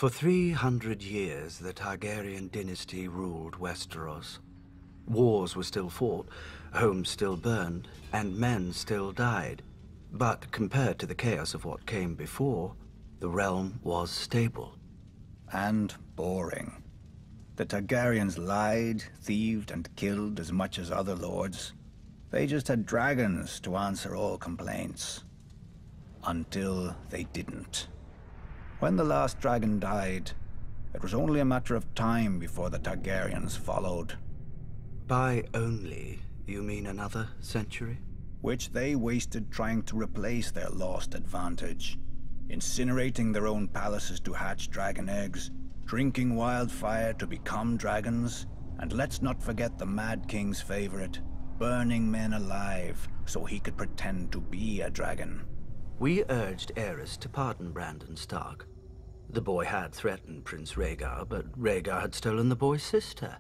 For 300 years, the Targaryen dynasty ruled Westeros. Wars were still fought, homes still burned, and men still died. But compared to the chaos of what came before, the realm was stable. And boring. The Targaryens lied, thieved, and killed as much as other lords. They just had dragons to answer all complaints. Until they didn't. When the last dragon died, it was only a matter of time before the Targaryens followed. By only, you mean another century? Which they wasted trying to replace their lost advantage. Incinerating their own palaces to hatch dragon eggs, drinking wildfire to become dragons, and let's not forget the Mad King's favorite, burning men alive so he could pretend to be a dragon. We urged Aerys to pardon Brandon Stark. The boy had threatened Prince Rhaegar, but Rhaegar had stolen the boy's sister.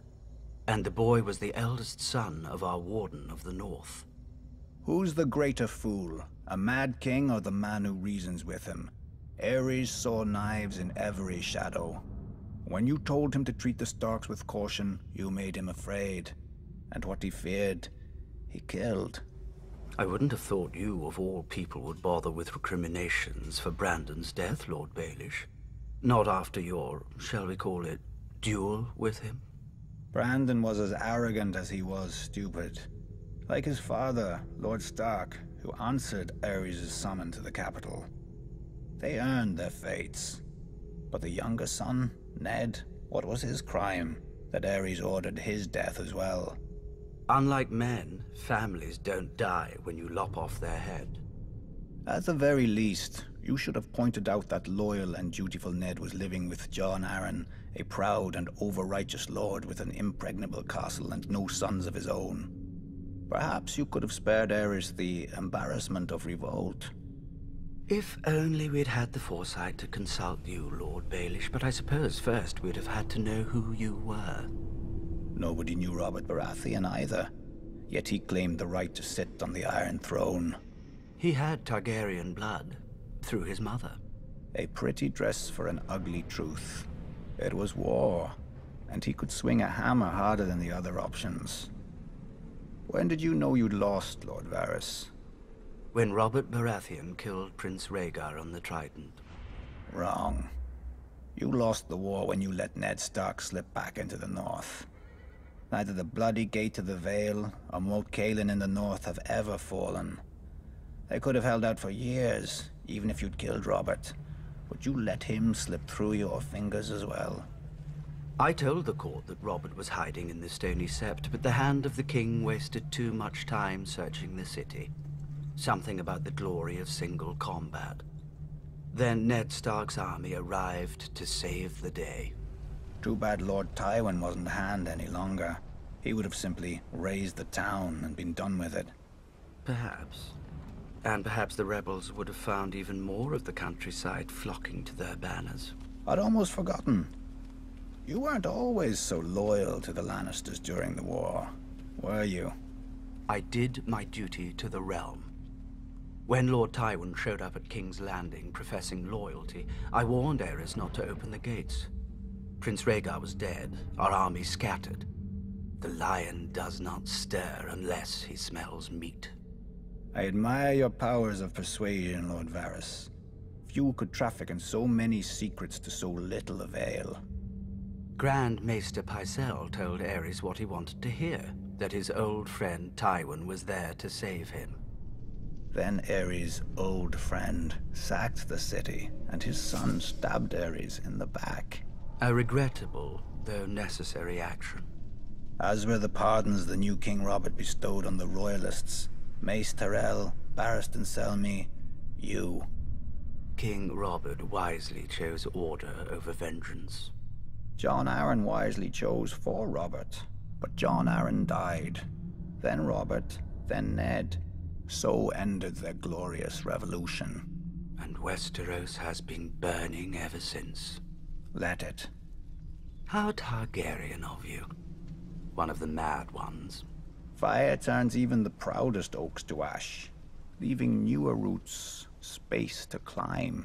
And the boy was the eldest son of our Warden of the North. Who's the greater fool, a Mad King or the man who reasons with him? Aerys saw knives in every shadow. When you told him to treat the Starks with caution, you made him afraid. And what he feared, he killed. I wouldn't have thought you, of all people, would bother with recriminations for Brandon's death, Lord Baelish. Not after your, shall we call it, duel with him? Brandon was as arrogant as he was stupid. Like his father, Lord Stark, who answered Aerys' summon to the capital. They earned their fates. But the younger son, Ned, what was his crime? That Aerys ordered his death as well. Unlike men, families don't die when you lop off their head. At the very least, you should have pointed out that loyal and dutiful Ned was living with Jon Arryn, a proud and over-righteous lord with an impregnable castle and no sons of his own. Perhaps you could have spared Aerys the embarrassment of revolt. If only we'd had the foresight to consult you, Lord Baelish, but I suppose first we'd have had to know who you were. Nobody knew Robert Baratheon either, yet he claimed the right to sit on the Iron Throne. He had Targaryen blood, through his mother. A pretty dress for an ugly truth. It was war, and he could swing a hammer harder than the other options. When did you know you'd lost, Lord Varys? When Robert Baratheon killed Prince Rhaegar on the Trident. Wrong. You lost the war when you let Ned Stark slip back into the north. Neither the bloody Gate of the Vale or Moat Cailin in the north have ever fallen. They could have held out for years, even if you'd killed Robert. But you let him slip through your fingers as well. I told the court that Robert was hiding in the Stony Sept, but the hand of the king wasted too much time searching the city. Something about the glory of single combat. Then Ned Stark's army arrived to save the day. Too bad Lord Tywin wasn't a hand any longer. He would have simply razed the town and been done with it. Perhaps. And perhaps the rebels would have found even more of the countryside flocking to their banners. I'd almost forgotten. You weren't always so loyal to the Lannisters during the war, were you? I did my duty to the realm. When Lord Tywin showed up at King's Landing professing loyalty, I warned Aerys not to open the gates. Prince Rhaegar was dead, our army scattered. The lion does not stir unless he smells meat. I admire your powers of persuasion, Lord Varys. Few could traffic in so many secrets to so little avail. Grand Maester Pycelle told Aerys what he wanted to hear, that his old friend Tywin was there to save him. Then Aerys' old friend sacked the city, and his son stabbed Aerys in the back. A regrettable, though necessary action. As were the pardons the new King Robert bestowed on the Royalists. Mace Tyrell, Barristan Selmy, you. King Robert wisely chose order over vengeance. Jon Arryn wisely chose for Robert, but Jon Arryn died. Then Robert, then Ned. So ended their glorious revolution. And Westeros has been burning ever since. Let it. How Targaryen of you. One of the mad ones. Fire turns even the proudest oaks to ash, leaving newer roots space to climb.